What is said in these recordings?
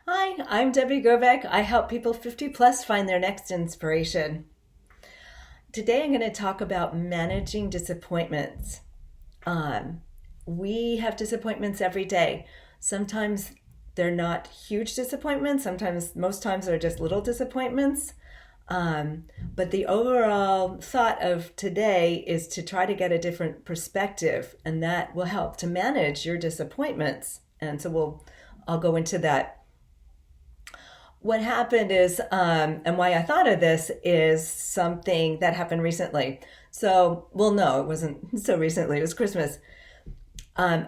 Hi, I'm Debbie Gerbeck. I help people 50 plus find their next inspiration. Today I'm going to talk about managing disappointments. Um, we have disappointments every day. Sometimes they're not huge disappointments, most times they're just little disappointments. Um, but the overall thought of today is to try to get a different perspective, and that will help to manage your disappointments. And so I'll go into that. What happened is, and why I thought of this is something that happened recently. So, well, no, it wasn't so recently. It was Christmas. Um,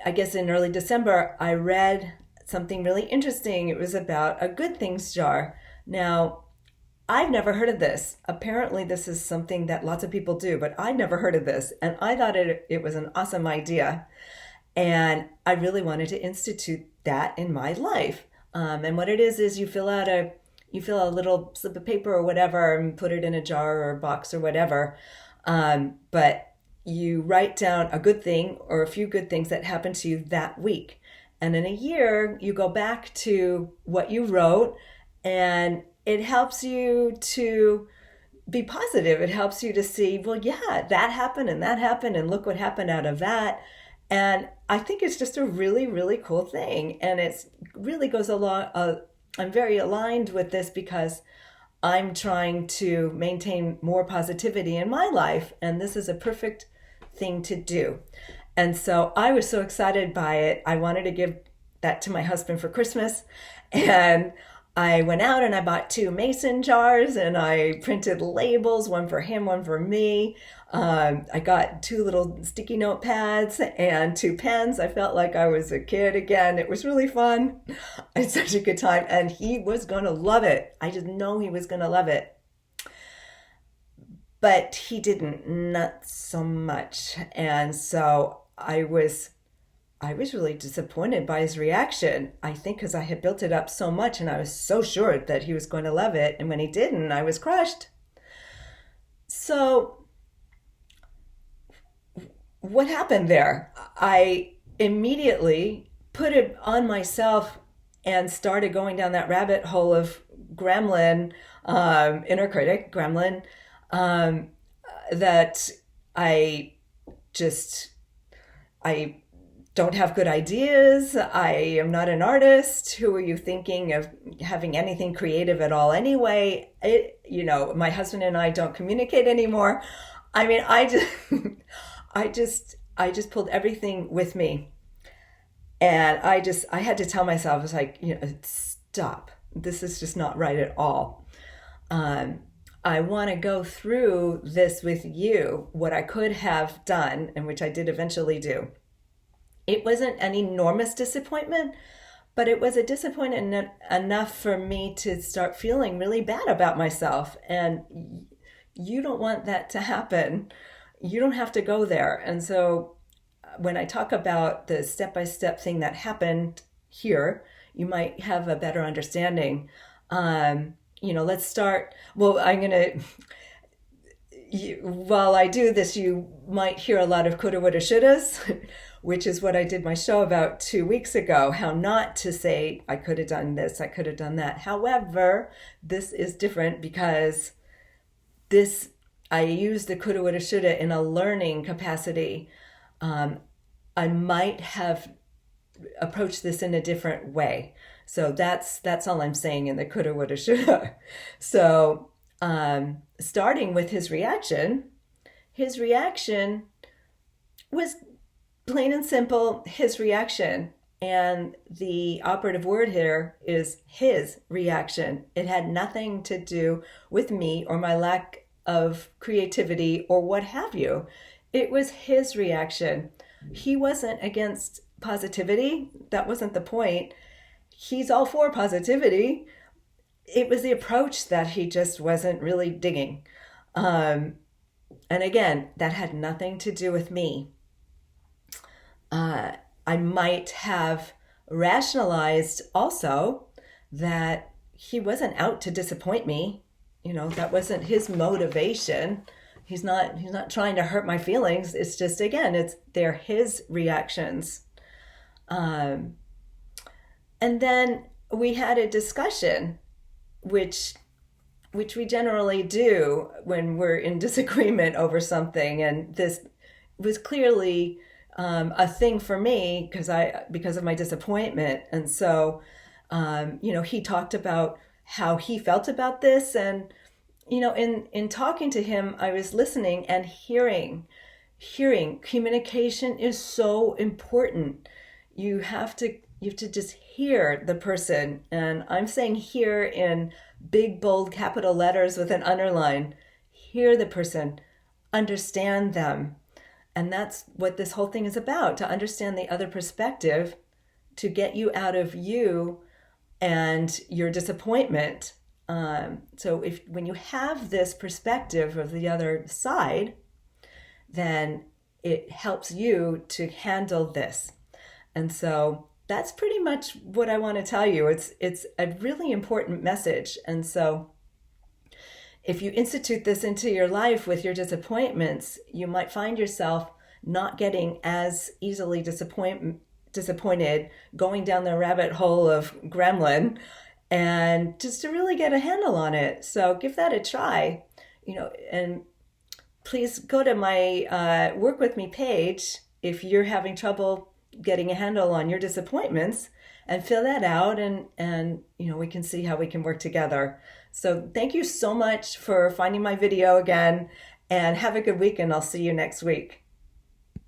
I guess in early December, I read something really interesting. It was about a good things jar. Now, I've never heard of this. Apparently, this is something that lots of people do, but I'd never heard of this. And I thought it was an awesome idea. And I really wanted to institute that in my life. And what it is you fill a little slip of paper or whatever and put it in a jar or a box or whatever. But you write down a good thing or a few good things that happened to you that week. And in a year, you go back to what you wrote, and it helps you to be positive. It helps you to see, well, yeah, that happened, and look what happened out of that. And I think it's just a really, really cool thing. And it really goes along. I'm very aligned with this because I'm trying to maintain more positivity in my life. And this is a perfect thing to do. And so I was so excited by it. I wanted to give that to my husband for Christmas. And I went out and I bought two mason jars and I printed labels, one for him, one for me. I got two little sticky note pads and two pens. I felt like I was a kid again. It was really fun. I had such a good time, and he was going to love it. I just know he was going to love it. But he didn't, not so much. And so I was really disappointed by his reaction. I think because I had built it up so much and I was so sure that he was going to love it. And when he didn't, I was crushed. So, what happened there? I immediately put it on myself and started going down that rabbit hole of gremlin, inner critic, gremlin, um, that I just, I don't have good ideas. I am not an artist. Who are you thinking of having anything creative at all anyway? My husband and I don't communicate anymore. I mean, I just pulled everything with me. And I had to tell myself, I was like, stop. This is just not right at all. Um, I want to go through this with you, what I could have done, and which I did eventually do. It wasn't an enormous disappointment, but it was a disappointment enough for me to start feeling really bad about myself. And you don't want that to happen. You don't have to go there. And so when I talk about the step by step thing that happened here, you might have a better understanding. Let's start. Well, while I do this, you might hear a lot of coulda, woulda, shouldas, which is what I did my show about 2 weeks ago, how not to say, I could have done this, I could have done that. However, this is different because I use the coulda, woulda, shoulda in a learning capacity. Um, I might have approached this in a different way. So that's all I'm saying in the coulda, woulda, shoulda. So starting with his reaction was plain and simple his reaction. And the operative word here is his reaction. It had nothing to do with me or my lack of creativity or what have you. It was his reaction. He wasn't against positivity. That wasn't the point. He's all for positivity. It was the approach that he just wasn't really digging. Um, and again, that had nothing to do with me. I might have rationalized also that he wasn't out to disappoint me. That wasn't his motivation. He's not trying to hurt my feelings. It's just, again, they're his reactions. Um, and then we had a discussion, which we generally do when we're in disagreement over something, and this was clearly a thing for me because of my disappointment. And so he talked about how he felt about this, and in talking to him, I was listening and hearing. Communication is so important. You have to just hear the person, and I'm saying hear in big bold capital letters with an underline. Hear the person, understand them. And that's what this whole thing is about, to understand the other perspective, to get you out of you and your disappointment. So when you have this perspective of the other side, then it helps you to handle this. And so that's pretty much what I want to tell you. It's a really important message. And so if you institute this into your life with your disappointments, you might find yourself not getting as easily disappointed, going down the rabbit hole of gremlin, and just to really get a handle on it. So give that a try, and please go to my Work With Me page if you're having trouble getting a handle on your disappointments, and fill that out, and we can see how we can work together. So thank you so much for finding my video again, and have a good week, and I'll see you next week.